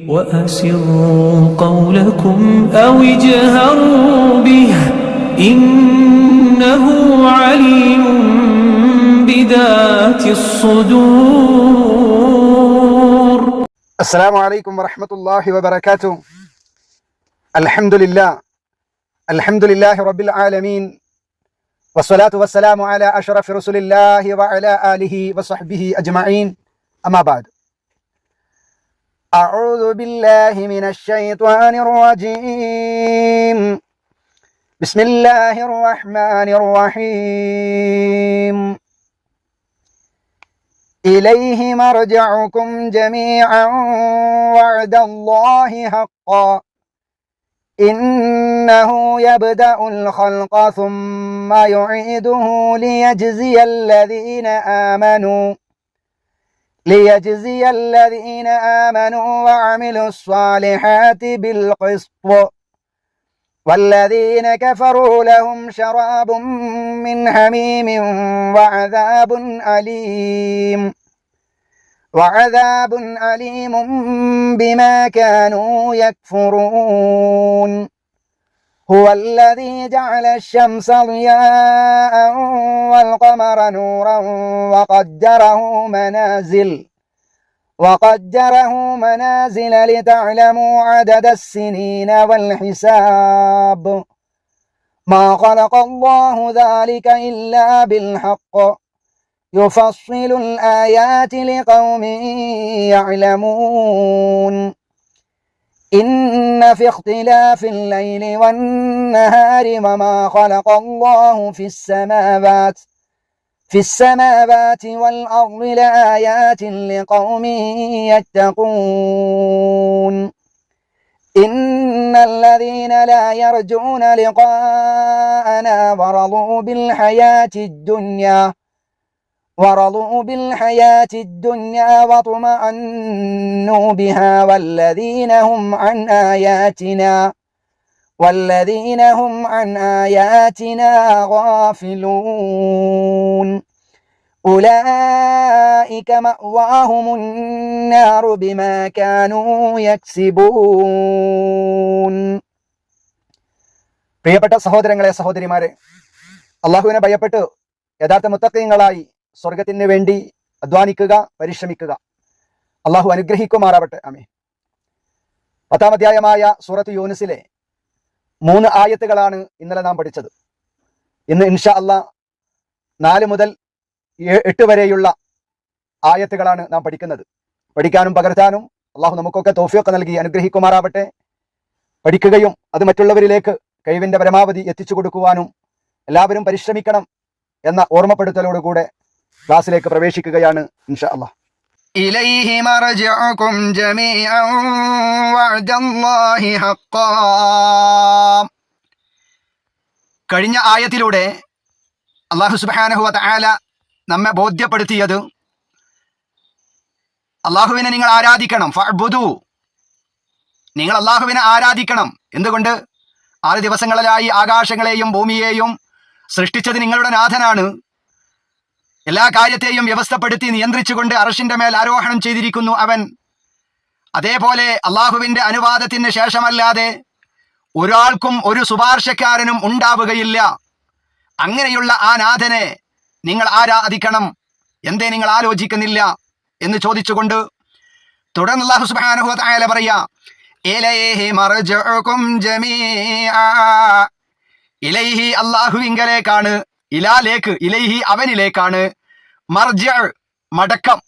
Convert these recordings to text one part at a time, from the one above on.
وأسروا قولكم أو اجهروا به إنه عليم بذات الصدور. السلام عليكم ورحمة الله وبركاته. الحمد لله رب العالمين والصلاة والسلام على أشرف رسول الله وعلى آله وصحبه أجمعين. أما بعد، أعوذ بالله من الشيطان الرجيم. بسم الله الرحمن الرحيم. إليه مرجعكم جميعا وعد الله حقا إنه يبدأ الخلق ثم يعيده ليجزي الذين آمنوا وعملوا الصالحات بالقسط والذين كفروا لهم شراب من حميم وعذاب أليم بما كانوا يكفرون. هو الذي جعل الشمس ضياء والقمر نورا وقدره منازل لتعلموا عدد السنين والحساب. ما خلق الله ذلك إلا بالحق يفصل الآيات لقوم يعلمون. إن في اختلاف الليل والنهار وما خلق الله في السماوات والأرض لآيات لقوم يتقون. إن الذين لا يرجون لقاءنا ورضوا بالحياة الدنيا واطمأنوا بها والذين هم عن آياتنا غافلون. أولئك مأواهم النار بما كانوا يكسبون. പ്രിയപ്പെട്ട സഹോദരങ്ങളെ, സഹോദരിമാരെ, അള്ളാഹുവിനെ ഭയപ്പെട്ട് യഥാർത്ഥ മുത്തഖീങ്ങളായി സ്വർഗത്തിന് വേണ്ടി അധ്വാനിക്കുക, പരിശ്രമിക്കുക. അള്ളാഹു അനുഗ്രഹിക്കുമാറാവട്ടെ. ആമീൻ. 10-ാം അധ്യായമായ സൂറത്ത് യൂനുസിലെ 3 ആയത്തുകളാണ് ഇന്നലെ നാം പഠിച്ചത്. ഇന്ന് ഇൻഷാ അല്ലാഹ് 4 മുതൽ 8 വരെയുള്ള ആയത്തുകളാണ് നാം പഠിക്കുന്നത്. പഠിക്കാനും പകർത്താനും അള്ളാഹു നമുക്കൊക്കെ തൗഫീഖ് നൽകി അനുഗ്രഹിക്കുമാറാവട്ടെ. പഠിക്കുകയും അത് മറ്റുള്ളവരിലേക്ക് കഴിവിന്റെ പരമാവധി എത്തിച്ചു കൊടുക്കുവാനും എല്ലാവരും പരിശ്രമിക്കണം എന്ന ഓർമ്മപ്പെടുത്തലോടുകൂടെ ക്ലാസ്സിലേക്ക് പ്രവേശിക്കുകയാണ് ഇൻഷാ അല്ലാഹ്. ഇലൈഹി മർജിഉകും ജമീഅൻ വഅദല്ലാഹി ഹഖ്ഖാ. കഴിഞ്ഞ ആയത്തിലൂടെ അല്ലാഹു സുബ്ഹാനഹു വ തആല നമ്മെ ബോധ്യപ്പെടുത്തിയത് അല്ലാഹുവിനെ നിങ്ങൾ ആരാധിക്കണം. ഫഅ്ബുദു, നിങ്ങൾ അല്ലാഹുവിനെ ആരാധിക്കണം. എന്തുകൊണ്ട്? 6 ദിവസങ്ങളിലായി ആകാശങ്ങളെയും ഭൂമിയെയും സൃഷ്ടിച്ചത് നിങ്ങളുടെ നാഥനാണ്. എല്ലാ കാര്യത്തെയും വ്യവസ്ഥപ്പെടുത്തി നിയന്ത്രിച്ചുകൊണ്ട് അർശിന്റെ മേൽ ആരോഹണം ചെയ്തിരിക്കുന്നു അവൻ. അതേപോലെ അള്ളാഹുവിന്റെ അനുവാദത്തിന് ശേഷമല്ലാതെ ഒരാൾക്കും ഒരു ശുപാർശക്കാരനും ഉണ്ടാവുകയില്ല. അങ്ങനെയുള്ള ആ നാഥനെ നിങ്ങൾ ആരാധിക്കണം. എന്തേ നിങ്ങൾ ആലോചിക്കുന്നില്ല എന്ന് ചോദിച്ചുകൊണ്ട് തുടർന്ന് അല്ലാഹു സുബ്ഹാനഹു വ തആല പറയാ, ഇലൈഹി മർജിഉകും ജമീഅ. ഇലൈഹി അല്ലാഹുവിങ്കലേക്കാണ്, ഇലാലേക്ക് ഇലൈഹി അവനിലേക്കാണ്, മടക്കം,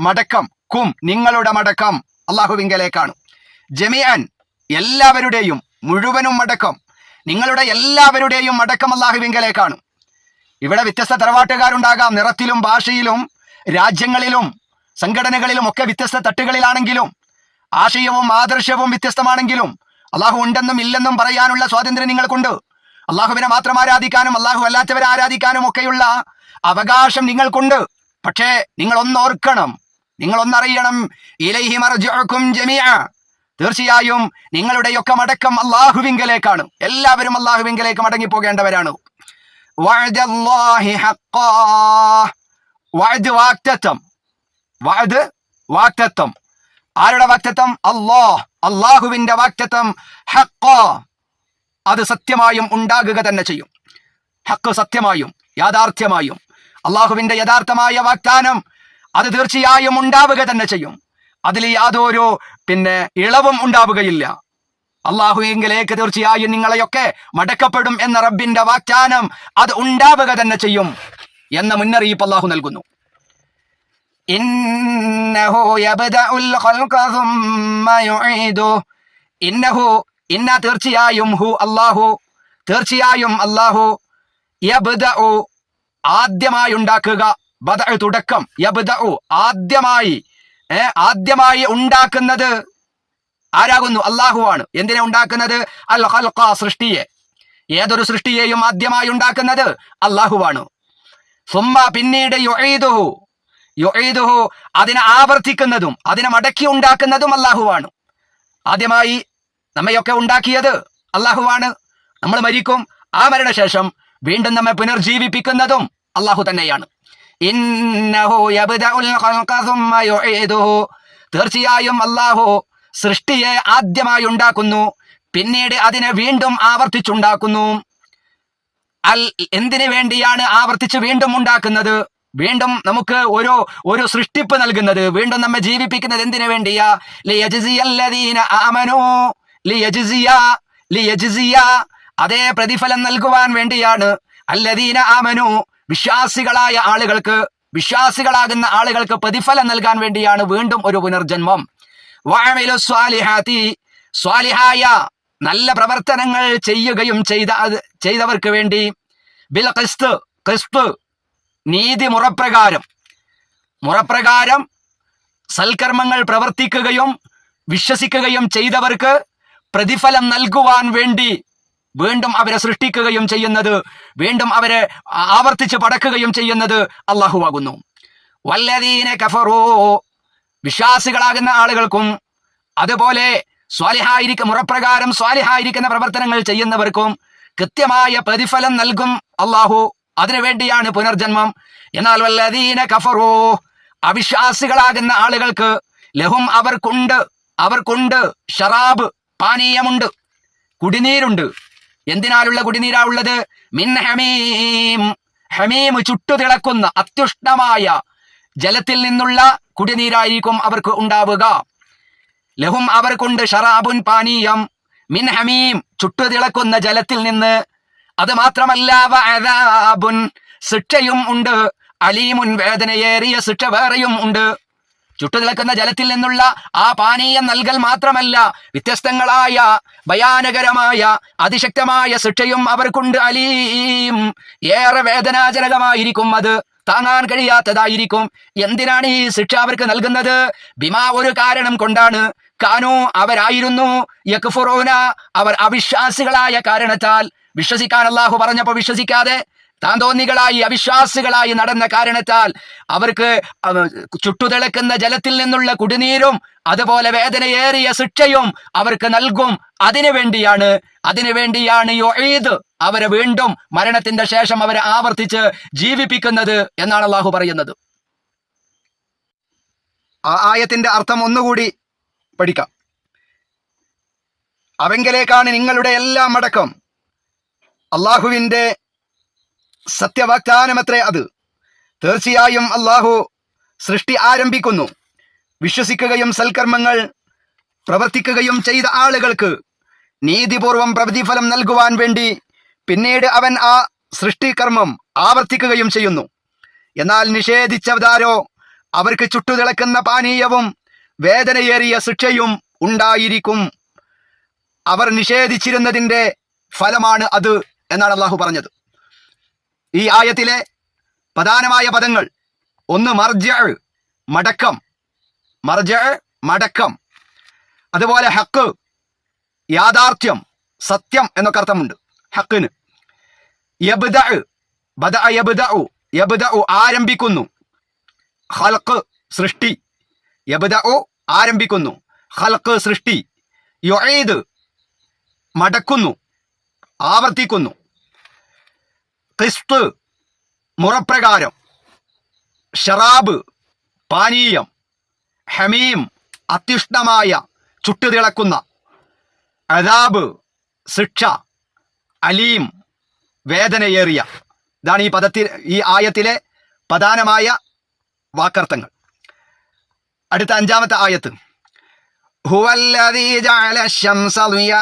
മടക്കം, കും നിങ്ങളുടെ മടക്കം അല്ലാഹുവിങ്കലേക്കാണ്. ജമീഅൻ എല്ലാവരുടെയും, മുഴുവനും മടക്കം, നിങ്ങളുടെ എല്ലാവരുടെയും മടക്കം അല്ലാഹുവിങ്കലേക്കാണ്. ഇവിടെ വ്യത്യസ്ത തറവാട്ടുകാരുണ്ടാകാം. നിറത്തിലും ഭാഷയിലും രാജ്യങ്ങളിലും സംഘടനകളിലും ഒക്കെ വ്യത്യസ്ത തട്ടുകളിലാണെങ്കിലും ആശയവും ആദർശവും വ്യത്യസ്തമാണെങ്കിലും അള്ളാഹു ഉണ്ടെന്നും ഇല്ലെന്നും പറയാനുള്ള സ്വാതന്ത്ര്യം നിങ്ങൾക്കുണ്ട്. അള്ളാഹുവിനെ മാത്രം ആരാധിക്കാനും അള്ളാഹു അല്ലാത്തവരെ ആരാധിക്കാനും ഒക്കെയുള്ള അവകാശം നിങ്ങൾക്കുണ്ട്. പക്ഷേ നിങ്ങൾ ഒന്നോർക്കണം, നിങ്ങൾ ഒന്നറിയണം, ഇലൈഹി മർജിഉകും ജമീഅ, തീർച്ചയായും നിങ്ങളുടെയൊക്കെ മടക്കം അള്ളാഹുവിങ്കലേക്കാണ്. എല്ലാവരും അള്ളാഹുവിങ്കലേക്ക് മടങ്ങിപ്പോകേണ്ടവരാണ്. വഅദല്ലാഹി ഹഖ്ഖാ, വഅദ് വാഗ്ദത്തം, ആരുടെ വാക്തത്വം? അള്ളാഹുവിന്റെ വാക്തത്വം ഹഖ, അത് സത്യമായും ഉണ്ടാകുക തന്നെ ചെയ്യും. ഹഖ് സത്യമായും യാഥാർത്ഥ്യമായും അള്ളാഹുവിന്റെ യഥാർത്ഥമായ വാഗ്ദാനം അത് തീർച്ചയായും ഉണ്ടാവുക തന്നെ ചെയ്യും. അതിൽ യാതൊരു ഇളവും ഉണ്ടാവുകയില്ല. അള്ളാഹുവിലേക്ക് തീർച്ചയായും നിങ്ങളെയൊക്കെ മടക്കപ്പെടും എന്ന റബ്ബിന്റെ വാഗ്ദാനം അത് ഉണ്ടാവുക തന്നെ ചെയ്യും എന്ന മുന്നറിയിപ്പ് അള്ളാഹു നൽകുന്നു. ഇന്നഹു യബ്ദഉൽ ഖൽഖ സുമ്മ യുഈദു, ഇന്ന തീർച്ചയായും അല്ലാഹു യബ്ദഉ ആദ്യമായി ഉണ്ടാക്കുക, ബദഅ തുടക്കം, യബ്ദഉ ആദ്യമായി ഉണ്ടാക്കുന്നത് ആരാകുന്നു? അല്ലാഹുവാണ്. എന്തിനെ ഉണ്ടാക്കുന്നത്? അൽ ഖൽഖ, സൃഷ്ടിയെ. ഏതൊരു സൃഷ്ടിയെയും ആദ്യമായി ഉണ്ടാക്കുന്നത് അല്ലാഹുവാണ്. സുമ്മ പിന്നീട് യുഈദുഹു അതിനെ ആവർത്തിക്കുന്നതും അതിനെ മടക്കി ഉണ്ടാക്കുന്നതും അല്ലാഹുവാണ്. ആദ്യമായി നമ്മയൊക്കെ ഉണ്ടാക്കിയത് അല്ലാഹുവാണ്. നമ്മൾ മരിക്കും, ആ മരണശേഷം വീണ്ടും നമ്മെ പുനർജീവിപ്പിക്കുന്നതും അല്ലാഹു തന്നെയാണ്. ഇന്നഹു യബ്ദഉൽ ഖൽഖ സുമ്മ യുഈദുഹു, തീർച്ചയായും അല്ലാഹു സൃഷ്ടിയെ ആദ്യമായി ഉണ്ടാക്കുന്നു, പിന്നീട് അതിനെ വീണ്ടും ആവർത്തിച്ചുണ്ടാക്കുന്നു. എന്തിനു വേണ്ടിയാണ് ആവർത്തിച്ച് വീണ്ടും ഉണ്ടാക്കുന്നത്? വീണ്ടും നമുക്ക് ഒരു സൃഷ്ടിപ്പ് നൽകുന്നത്, വീണ്ടും നമ്മെ ജീവിപ്പിക്കുന്നത് എന്തിനു വേണ്ടിയാ? ലിയജ്സിയല്ലദീന ആമനൂ, ലിയജ്സിയ അതേ പ്രതിഫലം നൽകുവാൻ വേണ്ടിയാണ്. അല്ലദീന ആമനു, വിശ്വാസികളാകുന്ന ആളുകൾക്ക് പ്രതിഫലം നൽകാൻ വേണ്ടിയാണ് വീണ്ടും ഒരു പുനർജന്മം. വഅമിലു സ്വാലിഹാത്തി, സ്വാലിഹായ നല്ല പ്രവർത്തനങ്ങൾ ചെയ്യുകയും ചെയ്തവർക്ക് വേണ്ടി. ബിൽ ഖിസ്ത്, നീതി മുറപ്രകാരം സൽക്കർമ്മങ്ങൾ പ്രവർത്തിക്കുകയും വിശ്വസിക്കുകയും ചെയ്തവർക്ക് പ്രതിഫലം നൽകുവാൻ വേണ്ടി വീണ്ടും അവരെ സൃഷ്ടിക്കുകയും ചെയ്യുന്നത്, വീണ്ടും അവരെ ആവർത്തിച്ച് പടക്കുകയും ചെയ്യുന്നത് അല്ലാഹുവാകുന്നു. വല്ലദീന കഫറൂ, വിശ്വാസികളാകുന്ന ആളുകൾക്കും അതുപോലെ മുറപ്രകാരം സ്വാലിഹായിരിക്കുന്ന പ്രവർത്തനങ്ങൾ ചെയ്യുന്നവർക്കും കൃത്യമായ പ്രതിഫലം നൽകും അല്ലാഹു. അതിനുവേണ്ടിയാണ് പുനർജന്മം. എന്നാൽ വല്ലദീന കഫറൂ, അവിശ്വാസികളാകുന്ന ആളുകൾക്ക് ലഹും അവർക്കുണ്ട് ഷറാബ്, പാനീയമുണ്ട്, കുടിനീരുണ്ട്. എന്തിനാലുള്ള കുടിനീരാ ഉള്ളത്? മിൻ ഹമീം, ചുട്ടുതിളക്കുന്ന അത്യുഷ്ണമായ ജലത്തിൽ നിന്നുള്ള കുടിനീരായിരിക്കും അവർക്ക് ഉണ്ടാവുക. ലഹും അവർക്കുണ്ട് ഷറാബുൻ, പാനീയം, മിൻ ഹമീം, ചുട്ടുതിളക്കുന്ന ജലത്തിൽ നിന്ന്. അത് മാത്രമല്ല വഅദാബുൻ, ശിക്ഷയും ഉണ്ട്, അലീമുൻ, വേദനയേറിയ ശിക്ഷ വേറെയും ഉണ്ട്. ചുട്ടുതിളക്കുന്ന ജലത്തിൽ നിന്നുള്ള ആ പാനീയം നൽകൽ മാത്രമല്ല, വ്യത്യസ്തങ്ങളായ ഭയാനകരമായ അതിശക്തമായ ശിക്ഷയും അവർക്കുണ്ട്. അലീം, ഏറെ വേദനാജനകമായിരിക്കും, അത് താങ്ങാൻ കഴിയാത്തതായിരിക്കും. എന്തിനാണ് ഈ ശിക്ഷ അവർക്ക് നൽകുന്നത്? ബിമാ, ഒരു കാരണം കൊണ്ടാണ്. കാനു, അവരായിരുന്നു, യക്ഫുറൂന, അവർ അവിശ്വാസികളായ കാരണത്താൽ. വിശ്വസിക്കാൻ അല്ലാഹു പറഞ്ഞപ്പോൾ വിശ്വസിക്കാതെ താന്തോന്നികളായി അവിശ്വാസികളായി നടന്ന കാരണത്താൽ അവർക്ക് ചുട്ടുതിളക്കുന്ന ജലത്തിൽ നിന്നുള്ള കുടിനീരും അതുപോലെ വേദനയേറിയ ശിക്ഷയും അവർക്ക് നൽകും. അതിനുവേണ്ടിയാണ് യുഈദ്, അവരെ വീണ്ടും മരണത്തിന്റെ ശേഷം അവരെ ആവർത്തിച്ച് ജീവിപ്പിക്കുന്നത് എന്നാണ് അല്ലാഹു പറയുന്നത്. ആ ആയത്തിന്റെ അർത്ഥം ഒന്നുകൂടി പഠിക്കാം. അവങ്കലേക്കാണ് നിങ്ങളുടെ എല്ലാം അടക്കം. അല്ലാഹുവിന്റെ സത്യവാഗ്ദാനമത്രേ അത്. തീർച്ചയായും അല്ലാഹു സൃഷ്ടി ആരംഭിക്കുന്നു. വിശ്വസിക്കുകയും സൽക്കർമ്മങ്ങൾ പ്രവർത്തിക്കുകയും ചെയ്ത ആളുകൾക്ക് നീതിപൂർവം പ്രതിഫലം നൽകുവാൻ വേണ്ടി പിന്നീട് അവൻ ആ സൃഷ്ടികർമ്മം ആവർത്തിക്കുകയും ചെയ്യുന്നു. എന്നാൽ നിഷേധിച്ചവരാരോ അവർക്ക് ചുട്ടുതിളക്കുന്ന പാനീയവും വേദനയേറിയ ശിക്ഷയും ഉണ്ടായിരിക്കും. അവർ നിഷേധിച്ചിരുന്നതിൻ്റെ ഫലമാണ് അത് എന്നാണ് അല്ലാഹു പറഞ്ഞത്. ഈ ആയത്തിലെ പ്രധാനമായ പദങ്ങൾ: ഒന്ന് മർജഅ്, മടക്കം, അതുപോലെ ഹക്ക്, യാഥാർത്ഥ്യം, സത്യം എന്നൊക്കെ അർത്ഥമുണ്ട് ഹക്കിന്. യബ്ദഉ ആരംഭിക്കുന്നു, ഖൽഖ് സൃഷ്ടി, യബ്ദഉ ആരംഭിക്കുന്നു, ഖൽഖ് സൃഷ്ടി, യുഈദ് മടക്കുന്നു, ആവർത്തിക്കുന്നു, ഖിസ്ത് മുറപ്രകാരം, ഷറാബ് പാനീയം, ഹമീം അത്യുഷ്ണമായ ചുട്ടുതിളക്കുന്ന അദാബ് ശിക്ഷ, അലീം വേദനയേറിയ. ഇതാണ് ഈ ആയത്തിലെ പ്രധാനമായ വാക്കർത്ഥങ്ങൾ. അടുത്ത 5-ാമത്തെ ആയത്ത്, ഹുവല്ലദീ ജഅല അശ്-ശംസ ളിയാഅൻ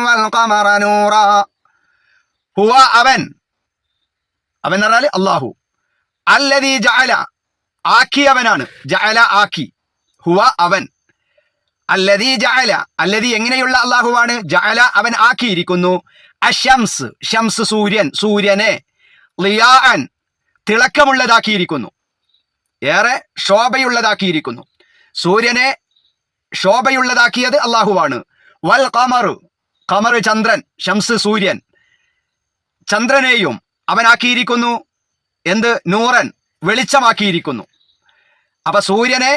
വൽ ഖമറ നൂറാ. ഹുവ അവൻ എന്ന് പറഞ്ഞാൽ അല്ലാഹു, അല്ലദീ ജഅല ആക്കിയവനാണ്, ജഅല ആക്കി, ഹുവ അവൻ, അല്ലദീ ജഅല അല്ലദീ എങ്ങനെയുള്ള അല്ലാഹുവാണ്, ജഅല അവൻ ആക്കിയിരിക്കുന്നു, അശംസ് ഷംസ് സൂര്യനെ, ളിയാഅൻ തിളക്കമുള്ളതാക്കിയിരിക്കുന്നു, ഏറെ ശോഭയുള്ളതാക്കിയിരിക്കുന്നു. സൂര്യനെ ശോഭയുള്ളതാക്കിയത് അല്ലാഹുവാണ്. വൽ ഖമർ ചന്ദ്രൻ, ഷംസ് സൂര്യൻ, ചന്ദ്രനെയും അവനാക്കിയിരിക്കുന്നു എന്ത്, നൂറൻ വെളിച്ചമാക്കിയിരിക്കുന്നു. അപ്പൊ സൂര്യനെ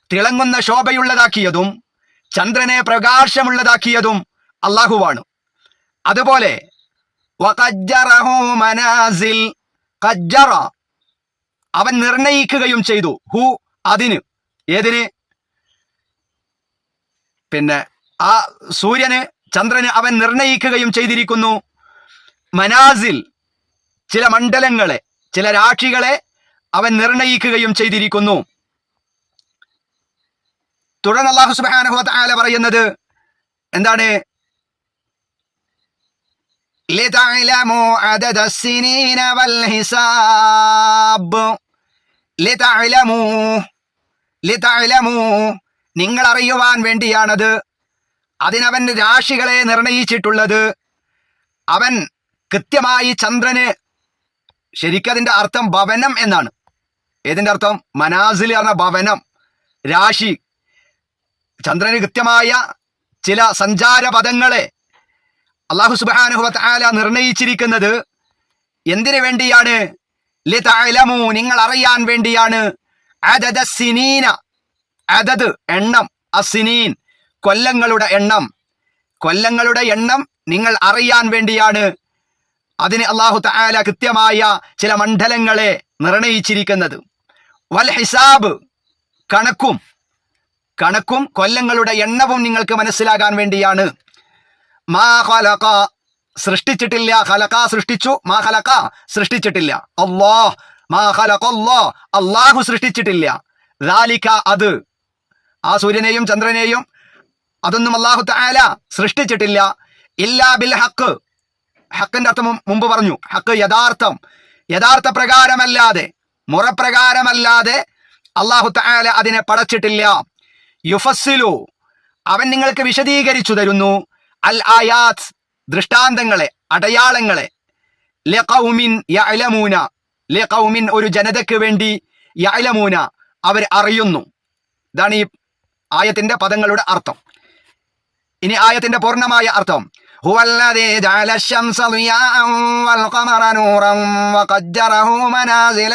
തിളങ്ങുന്ന ശോഭയുള്ളതാക്കിയതും ചന്ദ്രനെ പ്രകാശമുള്ളതാക്കിയതും അല്ലാഹുവാണ്. അതുപോലെ വഖജ്ജറഹു മനാസിൽ, ഖജ്ജറ അവൻ നിർണയിക്കുകയും ചെയ്തു, ഹു അതിന്, ഏതിന്, ആ സൂര്യന് ചന്ദ്രന് അവൻ നിർണയിക്കുകയും ചെയ്തിരിക്കുന്നു. മനാസിൽ ചില മണ്ഡലങ്ങളെ, ചില രാശികളെ അവൻ നിർണയിക്കുകയും ചെയ്തിരിക്കുന്നു. തുടർന്ന് അല്ലാഹു സുബ്ഹാനഹു വ തആല പറയുന്നത് എന്താണ്, ലിതഅലമു അദദ സിനീന വൽ ഹിസാബ്. ലിതഅലമു നിങ്ങൾ അറിയുവാൻ വേണ്ടിയാണത്, അതിനവൻ രാശികളെ നിർണയിച്ചിട്ടുള്ളത്. അവൻ കൃത്യമായി ചന്ദ്രന്, ശരിക്കതിൻ്റെ അർത്ഥം ഭവനം എന്നാണ്. ഏതിൻ്റെ അർത്ഥം, മനാസിൽ പറഞ്ഞ ഭവനം, രാശി. ചന്ദ്രന് കൃത്യമായ ചില സഞ്ചാരപഥങ്ങളെ അല്ലാഹു സുബ്ഹാനഹു വ തആല നിർണയിച്ചിരിക്കുന്നത് എന്തിനു വേണ്ടിയാണ്, ലിതഅലമു നിങ്ങൾ അറിയാൻ വേണ്ടിയാണ്, അദദ സിനീന അദദ് എണ്ണം, അസിനീൻ കൊല്ലങ്ങളുടെ എണ്ണം നിങ്ങൾ അറിയാൻ വേണ്ടിയാണ് അതിന് അല്ലാഹു തആല കൃത്യമായ ചില മണ്ഡലങ്ങളെ നിർണയിച്ചിരിക്കുന്നത്. വൽ ഹിസാബ് കണക്കും കൊല്ലങ്ങളുടെ എണ്ണവും നിങ്ങൾക്ക് മനസ്സിലാകാൻ വേണ്ടിയാണ്. മാ ഖലഖ സൃഷ്ടിച്ചിട്ടില്ല, ഖലഖ സൃഷ്ടിച്ചു, മാ ഖലഖ സൃഷ്ടിച്ചിട്ടില്ല, അല്ലാഹ് മാ ഖലഖ അല്ലാഹു സൃഷ്ടിച്ചിട്ടില്ല, ദാലിക അത്, ആ സൂര്യനെയും ചന്ദ്രനെയും അതൊന്നും അല്ലാഹു തആല സൃഷ്ടിച്ചിട്ടില്ല, ഇല്ലാ ബിൽ ഹഖ്, ഹക്കിന്റെ അർത്ഥം മുമ്പ് പറഞ്ഞു, ഹക്ക് യഥാർത്ഥ പ്രകാരമല്ലാതെ, മുറപ്രകാരമല്ലാതെ അല്ലാഹു തആല അതിനെ പടച്ചിട്ടില്ല. യുഫസ്സിലു അവൻ നിങ്ങൾക്ക് വിശദീകരിച്ചു തരുന്നു, അൽ ആയാത്ത് ദൃഷ്ടാന്തങ്ങളെ, അടയാളങ്ങളെ, ലിഖൗമിൻ യഅലമൂന, ലിഖൗമിൻ ഒരു ജനതയ്ക്ക് വേണ്ടി, യഅലമൂന അവർ അറിയുന്നു. ഇതാണ് ഈ ആയത്തിന്റെ പദങ്ങളുടെ അർത്ഥം. ഇനി ആയത്തിന്റെ പൂർണ്ണമായ അർത്ഥം, ഹുവല്ലദീ ജഅല അശ്-ശംസ ളിയാഅൻ വൽ ഖമറ നൂറൻ വഖജ്ജറഹു മനാസില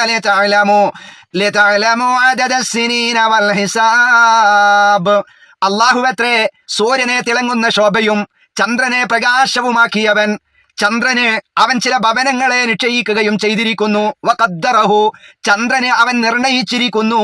ലിതഅലമു അദദ അസ്-സിനീന വൽ ഹിസാബ്. അല്ലാഹുവത്രേ സൂര്യനെ തിളങ്ങുന്ന ശോഭയും ചന്ദ്രനെ പ്രകാശവുമാക്കിയവൻ. ചന്ദ്രന് അവൻ ചില ഭവനങ്ങളെ നിശ്ചയിക്കുകയും ചെയ്തിരിക്കുന്നു. വഖദ്ദറഹു ചന്ദ്രന് അവൻ നിർണയിച്ചിരിക്കുന്നു.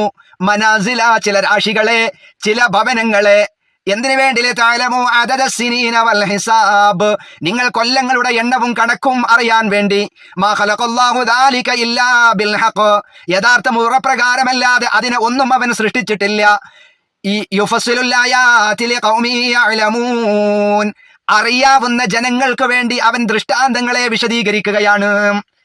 മനാസില ചില രാശികളെ, ചില ഭവനങ്ങളെ. എന്തിനു വേണ്ടി, ലിതഅലമു അദദ അസ്-സിനീന വൽ ഹിസാബ് നിങ്ങൾ കൊല്ലങ്ങളുടെ എണ്ണവും കണക്കും അറിയാൻ വേണ്ടി. മാ ഖലഖല്ലാഹു ദാലിക ഇല്ലാ ബിൽ ഹഖ് യഥാർത്ഥ മുറപ്രകാരമല്ലാതെ അതിനെ ഒന്നും അവൻ സൃഷ്ടിച്ചിട്ടില്ല. ഈ യുഫസ്സിലുൽ ആയാതി ലിഖൗമി യഅലമൂൻ അറിയാവുന്ന ജനങ്ങൾക്ക് വേണ്ടി അവൻ ദൃഷ്ടാന്തങ്ങളെ വിശദീകരിക്കുകയാണ്.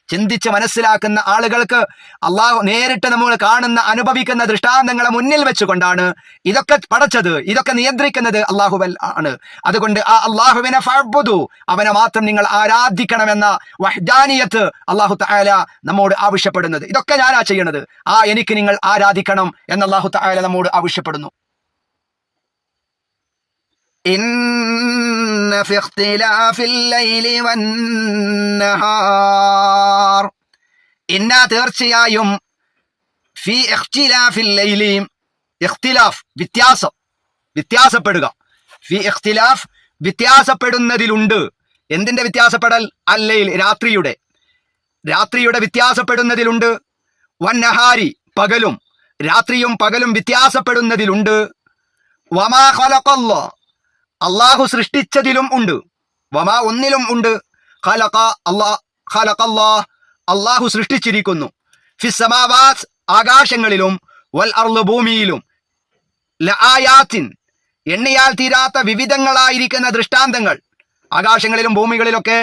ചിന്തിച്ച് മനസ്സിലാക്കുന്ന ആളുകൾക്ക് അള്ളാഹു നേരിട്ട് നമ്മൾ കാണുന്ന, അനുഭവിക്കുന്ന ദൃഷ്ടാന്തങ്ങളെ മുന്നിൽ വെച്ചുകൊണ്ടാണ് ഇതൊക്കെ പടച്ചത്, ഇതൊക്കെ നിയന്ത്രിക്കുന്നത് അള്ളാഹു ആണ്. അതുകൊണ്ട് ആ അള്ളാഹുവിനെ ഫഅബ്ദു, അവനെ മാത്രം നിങ്ങൾ ആരാധിക്കണമെന്ന വഹ്ദാനിയത്ത് അള്ളാഹു തആല നമ്മോട് ആവശ്യപ്പെടുന്നത്. ഇതൊക്കെ ഞാനാ ചെയ്യണത്, എനിക്ക് നിങ്ങൾ ആരാധിക്കണം എന്ന് അള്ളാഹു തആല നമ്മോട് ആവശ്യപ്പെടുന്നു. ഇന്ന ഫി ഇഖ്തിലാഫിൽ ലൈലി വന്നഹാർ ഇന്ന തീർച്ചയായും ഫി ഇഖ്തിലാഫിൽ ലൈലി ഇഖ്തിലാഫ് വ്യത്യാസപ്പെടുക, ഫി ഇഖ്തിലാഫ് വ്യത്യാസപ്പെടുന്നതിലുണ്ട്. എന്തിന്റെ വ്യത്യാസപ്പെടൽ? അല്ലൈൽ രാത്രിയുടെ വ്യത്യാസപ്പെടുന്നതിലുണ്ട്. വന്നഹാരി പകലും രാത്രിയും പകലും വ്യത്യാസപ്പെടുന്നതിലുണ്ട്. വമാ ഖലഖല്ലാ, അള്ളാഹു സൃഷ്ടിച്ചതിലും ഉണ്ട്. വമാ ഒന്നിലും ഉണ്ട്. ഖലഖല്ലാ, അള്ളാഹു സൃഷ്ടിച്ചിരിക്കുന്നു. ഫിസ്സമാവാത്ത്, ആകാശങ്ങളിലും, വൽ അർള്, ഭൂമിയിലും, ലആയാത്തിൻ, എണ്ണിയാൽ തീരാത്ത വിവിധങ്ങളായിരിക്കുന്ന ദൃഷ്ടാന്തങ്ങൾ. ആകാശങ്ങളിലും ഭൂമികളിലൊക്കെ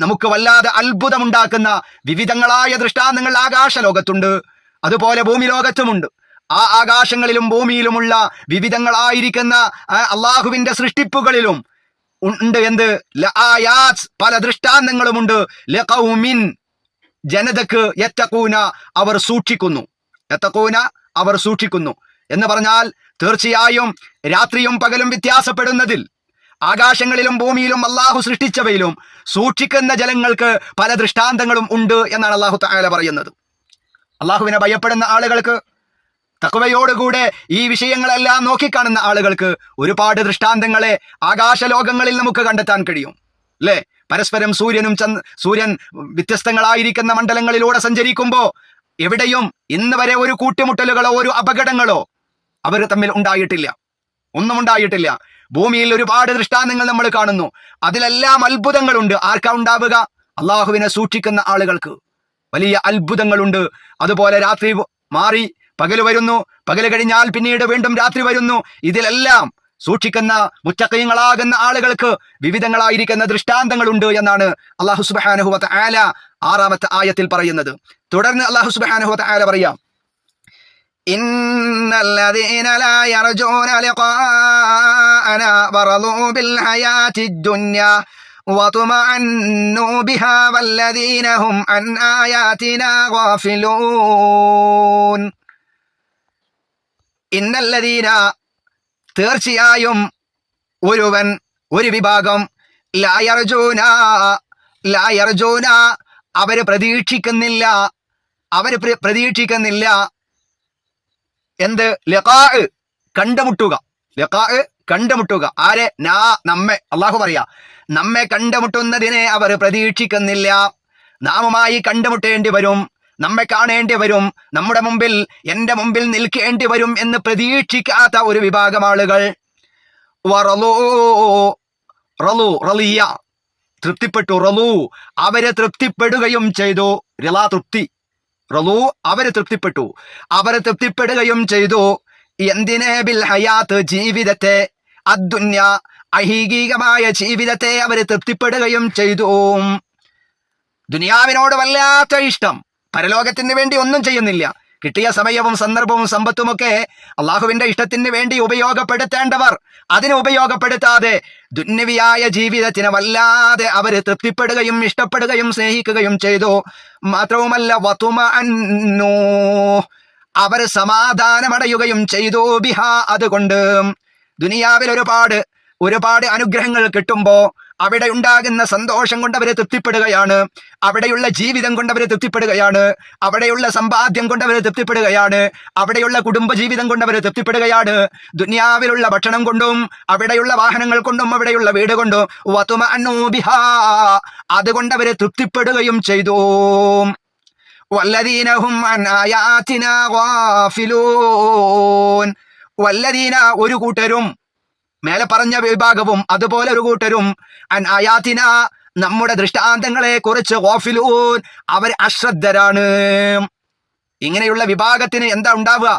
നമുക്ക് വല്ലാതെ അത്ഭുതമുണ്ടാക്കുന്ന വിവിധങ്ങളായ ദൃഷ്ടാന്തങ്ങൾ ആകാശലോകത്തുണ്ട്, അതുപോലെ ഭൂമി ലോകത്തുമുണ്ട്. ആ ആകാശങ്ങളിലും ഭൂമിയിലുമുള്ള വിവിധങ്ങളായിരിക്കുന്ന അള്ളാഹുവിന്റെ സൃഷ്ടിപ്പുകളിലും ഉണ്ട് എന്ത്? ലആയാത്ത്, പല ദൃഷ്ടാന്തങ്ങളുമുണ്ട്. ലഖൗമിൻ, ജനതക്ക്, യത്തഖൂന, അവർ സൂക്ഷിക്കുന്നു. യത്തഖൂന, അവർ സൂക്ഷിക്കുന്നു എന്ന് പറഞ്ഞാൽ തീർച്ചയായും രാത്രിയും പകലും വ്യത്യാസപ്പെടുന്നതിൽ, ആകാശങ്ങളിലും ഭൂമിയിലും അള്ളാഹു സൃഷ്ടിച്ചവയിലും സൂക്ഷിക്കുന്ന ജനങ്ങൾക്ക് പല ദൃഷ്ടാന്തങ്ങളും ഉണ്ട് എന്നാണ് അള്ളാഹു തആല പറയുന്നത്. അള്ളാഹുവിനെ ഭയപ്പെടുന്ന ആളുകൾക്ക്, തഖ്വയോടുകൂടെ ഈ വിഷയങ്ങളെല്ലാം നോക്കിക്കാണുന്ന ആളുകൾക്ക് ഒരുപാട് ദൃഷ്ടാന്തങ്ങളെ ആകാശലോകങ്ങളിൽ നമുക്ക് കണ്ടെത്താൻ കഴിയും, അല്ലേ? പരസ്പരം സൂര്യൻ വ്യത്യസ്തങ്ങളായിരിക്കുന്ന മണ്ഡലങ്ങളിലൂടെ സഞ്ചരിക്കുമ്പോൾ എവിടെയും ഇന്ന് വരെ ഒരു കൂട്ടിമുട്ടലുകളോ ഒരു അപകടങ്ങളോ അവർ തമ്മിൽ ഉണ്ടായിട്ടില്ല, ഒന്നും ഉണ്ടായിട്ടില്ല. ഭൂമിയിൽ ഒരുപാട് ദൃഷ്ടാന്തങ്ങൾ നമ്മൾ കാണുന്നു, അതിലെല്ലാം അത്ഭുതങ്ങളുണ്ട്. ആർക്കാ ഉണ്ടാവുക? അള്ളാഹുവിനെ സൂക്ഷിക്കുന്ന ആളുകൾക്ക് വലിയ അത്ഭുതങ്ങളുണ്ട്. അതുപോലെ രാത്രി മാറി പകല് വരുന്നു, പകല് കഴിഞ്ഞാൽ പിന്നീട് വീണ്ടും രാത്രി വരുന്നു. ഇതിലെല്ലാം സൂക്ഷിക്കുന്ന മുത്തഖീങ്ങളാകുന്ന ആളുകൾക്ക് വിവിധങ്ങളായിരിക്കുന്ന ദൃഷ്ടാന്തങ്ങളുണ്ട് എന്നാണ് അല്ലാഹു സുബ്ഹാനഹു വ തആല 6-ാമത്തെ ആയത്തിൽ പറയുന്നത്. തുടർന്ന് അല്ലാഹു സുബ്ഹാനഹു വ തആല പറയാം, ഇന്നല്ലദീന ലാ യർജൂന ലിഖാഅനാ വറളൂ ബിൽ ഹയാത്തിദ് ദുനിയാ വതുമഅന്നു ബിഹാ വല്ലദീന ഹും അൻ ആയാതിനാ ഗാഫിലൂൻ. ഇന്നല്ലദീന, തീർച്ചയായും ഒരു വിഭാഗം, ലാ യർജൂന, അവര് പ്രതീക്ഷിക്കുന്നില്ല എന്ത്? ലിഖാഅ്, കണ്ടുമുട്ടുക. ആരെ? നമ്മെ. അള്ളാഹു പറയാ, നമ്മെ കണ്ടുമുട്ടുന്നതിനെ അവർ പ്രതീക്ഷിക്കുന്നില്ല. നാമുമായി കണ്ടുമുട്ടേണ്ടി വരും, നമ്മെ കാണേണ്ടി വരും, നമ്മുടെ മുമ്പിൽ, എന്റെ മുമ്പിൽ നിൽക്കേണ്ടി വരും എന്ന് പ്രതീക്ഷിക്കാത്ത ഒരു വിഭാഗം ആളുകൾ. റളിയ, തൃപ്തിപ്പെട്ടു. റളു, അവര് തൃപ്തിപ്പെടുകയും ചെയ്തു. റിള, തൃപ്തി. റളു, അവര് തൃപ്തിപ്പെട്ടു. അവര് തൃപ്തിപ്പെടുകയും ചെയ്തു. എന്തിനെ? ബിൽ ഹയാത്ത്, ജീവിതത്തെ, അദ്ദുന്യ, ഐഹികമായ ജീവിതത്തെ അവര് തൃപ്തിപ്പെടുകയും ചെയ്തു. ദുനിയാവിനോട് വല്ലാത്ത ഇഷ്ടം, പരലോകത്തിന് വേണ്ടി ഒന്നും ചെയ്യുന്നില്ല. കിട്ടിയ സമയവും സന്ദർഭവും സമ്പത്തുമൊക്കെ അള്ളാഹുവിന്റെ ഇഷ്ടത്തിന് വേണ്ടി ഉപയോഗപ്പെടുത്തേണ്ടവർ അതിനെ ഉപയോഗപ്പെടുത്താതെ ദുന്യവിയായ ജീവിതത്തിന് വല്ലാതെ അവര് തൃപ്തിപ്പെടുകയും ഇഷ്ടപ്പെടുകയും സ്നേഹിക്കുകയും ചെയ്തു. മാത്രവുമല്ല, വതുമഅന്നു, അവർ സമാധാനമടയുകയും ചെയ്തു. ബിഹാ, അതുകൊണ്ട്. ദുനിയാവിൽ ഒരുപാട് അനുഗ്രഹങ്ങൾ കിട്ടുമ്പോ അവിടെ ഉണ്ടാകുന്ന സന്തോഷം കൊണ്ട് അവരെ തൃപ്തിപ്പെടുകയാണ്, അവിടെയുള്ള ജീവിതം കൊണ്ട് അവരെ തൃപ്തിപ്പെടുകയാണ്, അവിടെയുള്ള സമ്പാദ്യം കൊണ്ട് അവരെ തൃപ്തിപ്പെടുകയാണ്, അവിടെയുള്ള കുടുംബജീവിതം കൊണ്ട് അവരെ തൃപ്തിപ്പെടുകയാണ്, ദുനിയാവിലുള്ള ഭക്ഷണം കൊണ്ടും അവിടെയുള്ള വാഹനങ്ങൾ കൊണ്ടും അവിടെയുള്ള വീട് കൊണ്ടും. വതുമഅന്നു ബിഹാ, അതുകൊണ്ട് അവരെ തൃപ്തിപ്പെടുകയും ചെയ്തു. വല്ലദീന ഹും അൻ ആയാതിനാ ഗാഫിലൂൻ. വല്ലദീന, ഒരു കൂട്ടരും, മേലെ പറഞ്ഞ വിഭാഗവും അതുപോലെ ഒരു കൂട്ടരും, അൻ ആയാതിന, നമ്മുടെ ദൃഷ്ടാന്തങ്ങളെ കുറിച്ച് ഗാഫിലൂൻ, അവർ അശ്രദ്ധരാണ്. ഇങ്ങനെയുള്ള വിഭാഗത്തിന് എന്താ ഉണ്ടാവുക?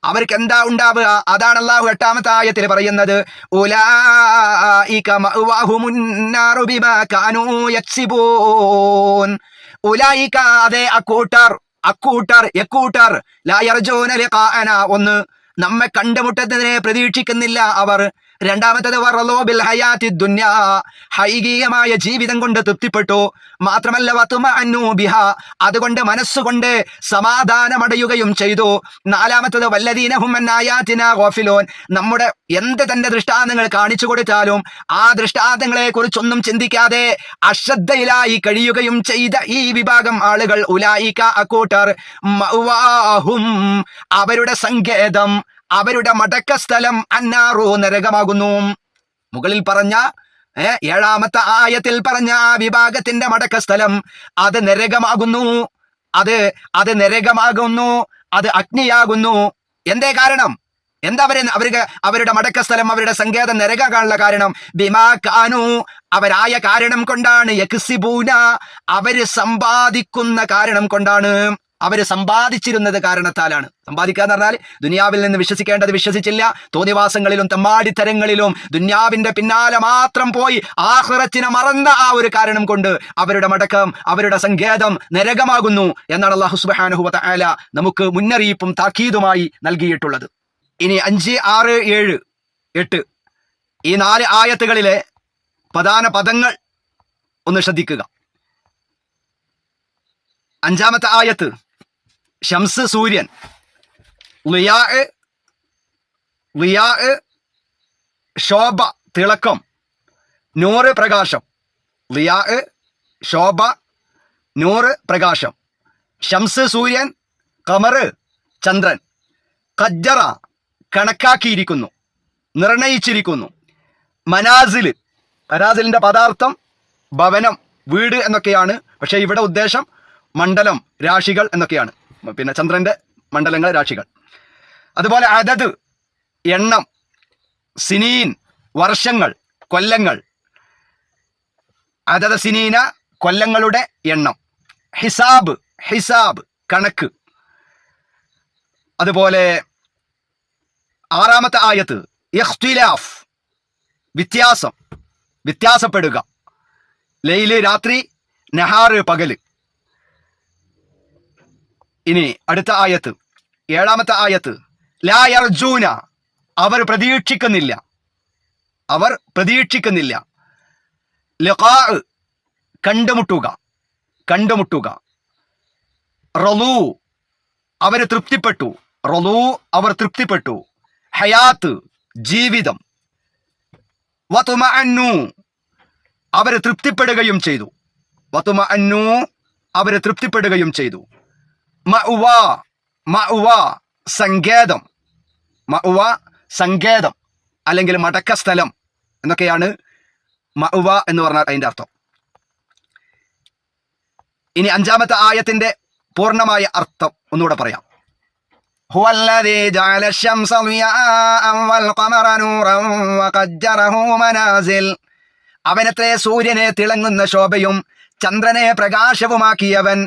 അവർക്ക് എന്താ ഉണ്ടാവുക? അതാണ് അല്ലാഹു 8-ാമത്തെ ആയത്തിൽ പറയുന്നത്. ഉലൈക മഅവാഹുമുൻ നാറു ബിമാ കാനൂ യക്സിബൂൻ. ഉലൈക, അതെ അക്കൂട്ടർ, ലാ യർജൂന ലിഖാഅന, ഒന്ന്, നമ്മെ കണ്ടുമുട്ടുന്നതിനെ പ്രതീക്ഷിക്കുന്നില്ല അവർ. രണ്ടാമത്തേത് വറളൂ ബിൽ ഹയാത്തിദ് ദുനിയാ, ഹൈഗീയമായ ജീവിതം കൊണ്ട് തൃപ്തിപ്പെട്ടു. മാത്രമല്ല വതുമഅന്നു ബിഹാ, അതുകൊണ്ട് മനസ്സുകൊണ്ട് സമാധാനമടയുകയും ചെയ്തു. നാലാമത്തേത് വല്ലദീന ഹും അൻ ആയാതിനാ ഗാഫിലൂൻ, നമ്മുടെ എന്ത് തന്നെ ദൃഷ്ടാന്തങ്ങൾ കാണിച്ചു കൊടുത്താലും ആ ദൃഷ്ടാന്തങ്ങളെ കുറിച്ചൊന്നും ചിന്തിക്കാതെ അശ്രദ്ധയിലായി കഴിയുകയും ചെയ്ത ഈ വിഭാഗം ആളുകൾ. ഉലൈക, അക്കൂട്ടർ, മഅവാഹും, അവരുടെ സങ്കേതം, അവരുടെ മടക്കസ്ഥലം, അന്നാറു, നരകമാകുന്നു. മുകളിൽ പറഞ്ഞ 7-ാമത്തെ ആയത്തിൽ പറഞ്ഞ ആ വിഭാഗത്തിന്റെ മടക്കസ്ഥലം അത് നരകമാകുന്നു. അത് നരകമാകുന്നു. അത് അഗ്നിയാകുന്നു. എന്തേ കാരണം? എന്താ അവരുടെ മടക്കസ്ഥലം, അവരുടെ സങ്കേതം നരകാനുള്ള കാരണം? ബിമാ കാനു, അവരായ കാരണം കൊണ്ടാണ്. യക്സിബൂന, അവര് സമ്പാദിക്കുന്ന കാരണം കൊണ്ടാണ്. അവര് സമ്പാദിച്ചിരുന്നത് കാരണത്താലാണ്. സമ്പാദിക്കുക എന്ന് പറഞ്ഞാൽ ദുനിയാവിൽ നിന്ന് വിശ്വസിക്കേണ്ടത് വിശ്വസിച്ചില്ല, തോന്നിവാസങ്ങളിലും തെമ്മാടിത്തരങ്ങളിലും ദുനിയാവിന്റെ പിന്നാലെ മാത്രം പോയി ആഖിറത്തിനെ മറന്ന ആ ഒരു കാരണം കൊണ്ട് അവരുടെ മടക്കം, അവരുടെ സങ്കേതം നരകമാകുന്നു എന്നാണ് അല്ലാഹു സുബ്ഹാനഹു വ തആല നമുക്ക് മുന്നറിയിപ്പും താക്കീതുമായി നൽകിയിട്ടുള്ളത്. ഇനി 5, 6, 7, 8 ഈ 4 ആയത്തുകളിലെ പ്രധാന പദങ്ങൾ ഒന്ന് ശ്രദ്ധിക്കുക. 5-ാമത്തെ ആയത്ത് ഷംസ് സൂര്യൻ, ളിയാ ശോഭ തിളക്കം, നൂറ് പ്രകാശം. ളിയാ ശോഭ, നൂറ് പ്രകാശം. ഷംസ് സൂര്യൻ, ഖമർ ചന്ദ്രൻ. ഖജ്ജറ കണക്കാക്കിയിരിക്കുന്നു, നിർണയിച്ചിരിക്കുന്നു. മനാസിൽ, മനാസിലിന്റെ പദാർത്ഥം ഭവനം, വീട് എന്നൊക്കെയാണ്. പക്ഷേ ഇവിടെ ഉദ്ദേശം മണ്ഡലം, രാശികൾ എന്നൊക്കെയാണ്. പിന്നെ ചന്ദ്രന്റെ മണ്ഡലങ്ങൾ, രാശികൾ. അതുപോലെ അദദ്, എണ്ണം. സിനീൻ, വർഷങ്ങൾ, കൊല്ലങ്ങൾ. അദദ സിനീന, കൊല്ലങ്ങളുടെ എണ്ണം. ഹിസാബ്, ഹിസാബ് കണക്ക്. അതുപോലെ 6-ാമത്തെ ആയത്ത് ഇഖ്തിലാഫ്, വ്യത്യാസം, വ്യത്യാസപ്പെടുക. ലൈല് രാത്രി, നഹാറ് പകല്. ഇനി അടുത്ത ആയത്ത് 7-ാമത്തെ ആയത്ത് ലാ യർജൂന, അവർ പ്രതീക്ഷിക്കുന്നില്ല, അവർ പ്രതീക്ഷിക്കുന്നില്ല. ലിഖാ, കണ്ടുമുട്ടുക, കണ്ടുമുട്ടുക. റളൂ, അവർ തൃപ്തിപ്പെട്ടു, റളൂ അവർ തൃപ്തിപ്പെട്ടു. ഹയാത്ത്, ജീവിതം. വതുമഅന്നു, അവർ തൃപ്തിപ്പെടുകയും ചെയ്തു, വതുമഅന്നു അവർ തൃപ്തിപ്പെടുകയും ചെയ്തു. മഅ്വ, മഅ്വ സങ്കേതം, മഅ്വ സങ്കേതം അല്ലെങ്കിൽ മടക്കസ്ഥലം എന്നൊക്കെയാണ് മഅ്വ എന്ന് പറഞ്ഞാൽ അതിൻ്റെ അർത്ഥം. ഇനി 5-ാമത്തെ ആയത്തിന്റെ പൂർണ്ണമായ അർത്ഥം ഒന്നുകൂടെ പറയാം. ഹുവല്ലദീ ജഅല അശ്-ശംസ ളിയാഅൻ വൽ ഖമറ നൂറൻ വഖജ്ജറഹു മനാസിൽ, അവനത്രേ സൂര്യനെ തിളങ്ങുന്ന ശോഭയും ചന്ദ്രനെ പ്രകാശവുമാക്കിയവൻ.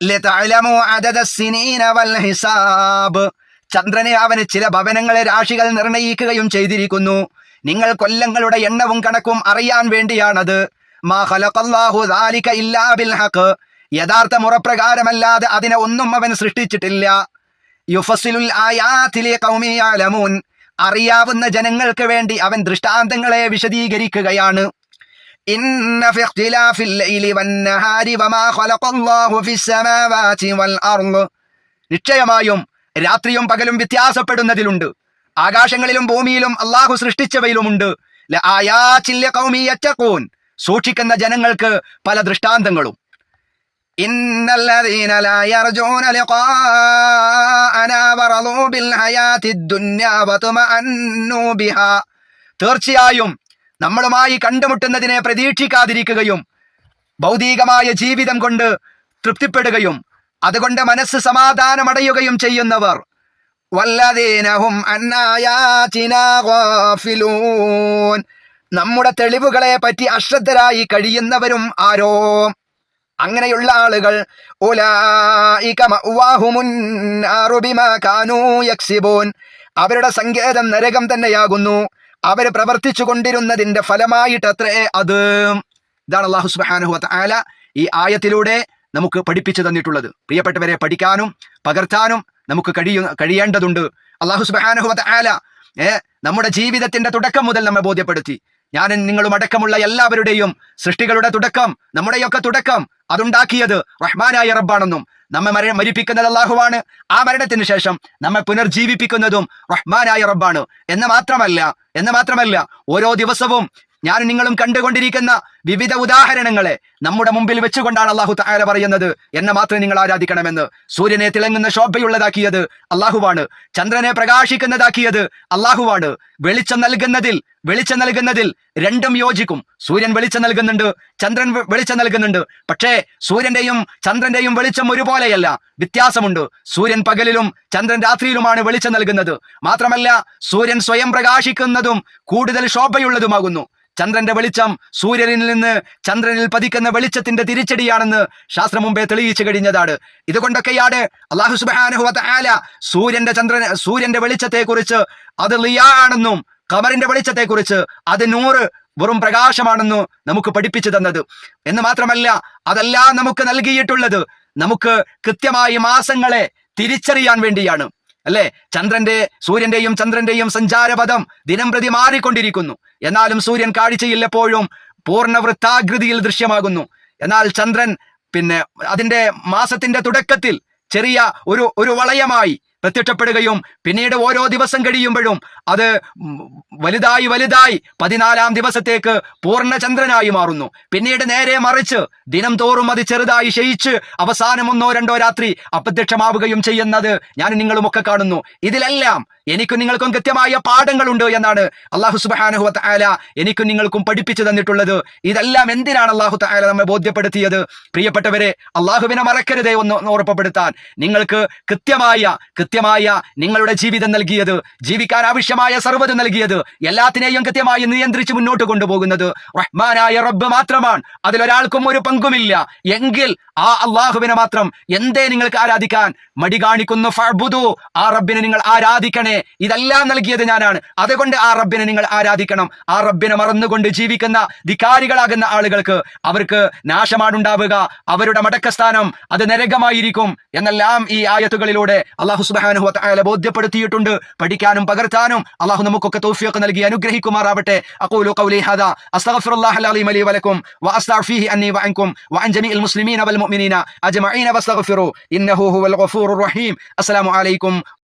ലതഅലമു അദദ സിനീന വൽ ഹിസാബ്, ചന്ദ്രനെ അവന് ചില ഭവനങ്ങളെ, രാശികൾ നിർണയിക്കുകയും ചെയ്തിരിക്കുന്നു. നിങ്ങൾ കൊല്ലങ്ങളുടെ എണ്ണവും കണക്കും അറിയാൻ വേണ്ടിയാണത്. മാ ഖലഖല്ലാഹു ദാലിക ഇല്ലാ ബിൽ ഹഖ്, യഥാർത്ഥ മുറപ്രകാരമല്ലാതെ അതിനെ ഒന്നും അവൻ സൃഷ്ടിച്ചിട്ടില്ല. യുഫസ്സിലുൽ ആയാതി ലിഖൗമി യഅലമൂൻ, അറിയാവുന്ന ജനങ്ങൾക്ക് വേണ്ടി അവൻ ദൃഷ്ടാന്തങ്ങളെ വിശദീകരിക്കുകയാണ്. ഇന്ന ഫി ഇഖ്തിലാഫിൽ ലൈലി വന്നഹാരി വമാ ഖലഖല്ലാഹു ഫിസ് സമാവാതി വൽ അർള്, നിശ്ചയമായും രാത്രിയും പകലും വ്യത്യാസപ്പെടുന്നതിലുണ്ട്, ആകാശങ്ങളിലും ഭൂമിയിലും അള്ളാഹു സൃഷ്ടിച്ചവയിലുമുണ്ട്. ലആയാതിൻ ലിഖൗമി യത്തഖൂൻ, സൂക്ഷിക്കുന്ന ജനങ്ങൾക്ക് പല ദൃഷ്ടാന്തങ്ങളും. ഇന്നല്ലദീന ലാ യർജൂന ലിഖാഅനാ വറളൂ ബിൽ ഹയാത്തിദ് ദുനിയാ വതുമഅന്നു ബിഹാ, തീർച്ചയായും നമ്മളുമായി കണ്ടുമുട്ടുന്നതിനെ പ്രതീക്ഷിക്കാതിരിക്കുകയും ഭൗതികമായ ജീവിതം കൊണ്ട് തൃപ്തിപ്പെടുകയും അതുകൊണ്ട് മനസ്സ് സമാധാനമടയുകയും ചെയ്യുന്നവർ. വല്ലദീന ഹും അൻ ആയാതിനാ ഗാഫിലൂൻ, നമ്മുടെ തെളിവുകളെ പറ്റി അശ്രദ്ധരായി കഴിയുന്നവരും ആരോ. അങ്ങനെയുള്ള ആളുകൾ ഉലൈക മഅ്വാഹുമുൻ നാറു ബിമാ കാനൂ യക്സിബൂൻ, അവരുടെ സങ്കേതം നരകം തന്നെയാകുന്നു, അവർ പ്രവർത്തിച്ചു കൊണ്ടിരുന്നതിന്റെ ഫലമായിട്ടത്രേ അത്. ഇതാണ് അല്ലാഹു സുബ്ഹാനഹു വ തആല ഈ ആയത്തിലൂടെ നമുക്ക് പഠിപ്പിച്ചു തന്നിട്ടുള്ളത്. പ്രിയപ്പെട്ടവരെ, പഠിക്കാനും പകർത്താനും നമുക്ക് കഴിയേണ്ടതുണ്ട്. അല്ലാഹു സുബ്ഹാനഹു വ തആല നമ്മുടെ ജീവിതത്തിന്റെ തുടക്കം മുതൽ നമ്മെ ബോധ്യപ്പെടുത്തി. ഞാനും നിങ്ങളും അടക്കമുള്ള എല്ലാവരുടെയും സൃഷ്ടികളുടെ തുടക്കം, നമ്മുടെയൊക്കെ തുടക്കം അതുണ്ടാക്കിയത് റഹ്മാനായ റബ്ബാണെന്നും നമ്മെ മരിപ്പിക്കുന്നത് അല്ലാഹുവാണ്, ആ മരണത്തിന് ശേഷം നമ്മെ പുനർജീവിപ്പിക്കുന്നതും റഹ്മാനായ റബ്ബാണ് എന്ന് മാത്രമല്ല ഓരോ ദിവസവും ഞാനും നിങ്ങളും കണ്ടുകൊണ്ടിരിക്കുന്ന വിവിധ ഉദാഹരണങ്ങളെ നമ്മുടെ മുമ്പിൽ വെച്ചുകൊണ്ടാണ് അള്ളാഹു തആല പറയുന്നത് എന്നെ മാത്രം നിങ്ങൾ ആരാധിക്കണമെന്ന്. സൂര്യനെ തിളങ്ങുന്ന ശോഭയുള്ളതാക്കിയത് അള്ളാഹുവാണ്. ചന്ദ്രനെ പ്രകാശിക്കുന്നതാക്കിയത് അള്ളാഹുവാണ്. വെളിച്ചം നൽകുന്നതിൽ രണ്ടും യോജിക്കും. സൂര്യൻ വെളിച്ചം നൽകുന്നുണ്ട്, ചന്ദ്രൻ വെളിച്ചം നൽകുന്നുണ്ട്. പക്ഷേ സൂര്യന്റെയും ചന്ദ്രന്റെയും വെളിച്ചം ഒരുപോലെയല്ല, വ്യത്യാസമുണ്ട്. സൂര്യൻ പകലിലും ചന്ദ്രൻ രാത്രിയിലുമാണ് വെളിച്ചം നൽകുന്നത്. മാത്രമല്ല സൂര്യൻ സ്വയം പ്രകാശിക്കുന്നതും കൂടുതൽ ശോഭയുള്ളതുമാകുന്നു. ചന്ദ്രന്റെ വെളിച്ചം സൂര്യനിൽ നിന്ന് ചന്ദ്രനിൽ പതിക്കുന്ന വെളിച്ചത്തിന്റെ തിരിച്ചടിയാണെന്ന് ശാസ്ത്രം മുമ്പേ തെളിയിച്ചു കഴിഞ്ഞതാണ്. ഇതുകൊണ്ടൊക്കെയാണ് അല്ലാഹു സുബ്ഹാനഹു വ തആല സൂര്യന്റെ വെളിച്ചത്തെക്കുറിച്ച് അത് ളിയാ ആണെന്നും ഖമറിന്റെ വെളിച്ചത്തെക്കുറിച്ച് അത് നൂറ് വെറും പ്രകാശമാണെന്ന് നമുക്ക് പഠിപ്പിച്ചു തന്നത്. എന്ന് മാത്രമല്ല അതെല്ലാം നമുക്ക് നൽകിയിട്ടുള്ളത് നമുക്ക് കൃത്യമായി മാസങ്ങളെ തിരിച്ചറിയാൻ വേണ്ടിയാണ്. അല്ലെ, സൂര്യന്റെയും ചന്ദ്രന്റെയും സഞ്ചാരപഥം ദിനം പ്രതി മാറിക്കൊണ്ടിരിക്കുന്നു. എന്നാലും സൂര്യൻ കാഴ്ചയിൽ എപ്പോഴും പൂർണ്ണ വൃത്താകൃതിയിൽ ദൃശ്യമാകുന്നു. എന്നാൽ ചന്ദ്രൻ അതിന്റെ മാസത്തിന്റെ തുടക്കത്തിൽ ചെറിയ ഒരു വളയമായി പ്രത്യക്ഷപ്പെടുകയും പിന്നീട് ഓരോ ദിവസം കഴിയുമ്പോഴും അത് വലുതായി 14-ാം ദിവസത്തേക്ക് പൂർണ്ണചന്ദ്രനായി മാറുന്നു. പിന്നീട് നേരെ മറിച്ച് ദിനം തോറും അത് ചെറുതായി ക്ഷയിച്ച് അവസാനം 1-2 രാത്രി അപ്രത്യക്ഷമാവുകയും ചെയ്യുന്നത് ഞാൻ നിങ്ങളുമൊക്കെ കാണുന്നു. ഇതിലെല്ലാം എനിക്കും നിങ്ങൾക്കും കൃത്യമായ പാഠങ്ങളുണ്ട് എന്നാണ് അല്ലാഹു സുബ്ഹാനഹു വ തആല എനിക്കും നിങ്ങൾക്കും പഠിപ്പിച്ചു തന്നിട്ടുള്ളത്. ഇതെല്ലാം എന്തിനാണ് അല്ലാഹു തആല നമ്മെ ബോധ്യപ്പെടുത്തിയത്? പ്രിയപ്പെട്ടവരെ, അല്ലാഹുവിനെ മറക്കരുതേ ഒന്ന് ഓർമ്മപ്പെടുത്താൻ. നിങ്ങൾക്ക് കൃത്യമായ നിങ്ങളുടെ ജീവിതം നൽകിയത്, ജീവിക്കാൻ ആവശ്യമായ സർവ്വതും നൽകിയത്, എല്ലാത്തിനെയും കൃത്യമായി നിയന്ത്രിച്ച് മുന്നോട്ട് കൊണ്ടുപോകുന്നത് റഹ്മാനായ റബ്ബ് മാത്രമാണ്. അതിലൊരാൾക്കും ഒരു പങ്കുമില്ല. എങ്കിൽ ആ അള്ളാഹുവിനെ മാത്രം എന്തേ നിങ്ങൾക്ക് ആരാധിക്കാൻ മടി കാണിക്കുന്നു? ഫഅ്ബുദു, ആ റബ്ബിനെ നിങ്ങൾ ആരാധിക്കണേ. ഇതെല്ലാം നൽകിയത് ഞാനാണ്, അതുകൊണ്ട് ആ റബ്ബിനെ നിങ്ങൾ ആരാധിക്കണം. ആ റബ്ബിനെ മറന്നുകൊണ്ട് ജീവിക്കുന്ന ധിക്കാരികളാകുന്ന ആളുകൾക്ക് അവർക്ക് നാശമാണുണ്ടാവുക, അവരുടെ മടക്കസ്ഥാനം അത് നരകമായിരിക്കും എന്നെല്ലാം ഈ ആയത്തുകളിലൂടെ അല്ലാഹു സുബ്ഹാനഹു വ തആല ബോധ്യപ്പെടുത്തിയിട്ടുണ്ട്. പഠിക്കാനും പകർത്താനും അല്ലാഹു നമുക്കൊക്കെ തൗഫീഖ് നൽകി അനുഗ്രഹിക്കുമാറാവട്ടെ. അഖൂലു ഖൗലി ഹാദാ അസ്തഗ്ഫിറുല്ലാഹൽ അലീം ലി വലക്കും വഅസ്തഗ്ഫിഹി അന്നി വഅൻകും വഅൻ ജമീഇൽ മുസ്ലിമീന വൽ മുഅ്മിനീന അജ്മഈന വസ്തഗ്ഫിറു ഇന്നഹു ഹുവൽ ഗഫൂറുർ റഹീം. അസ്സലാമു അലൈക്കും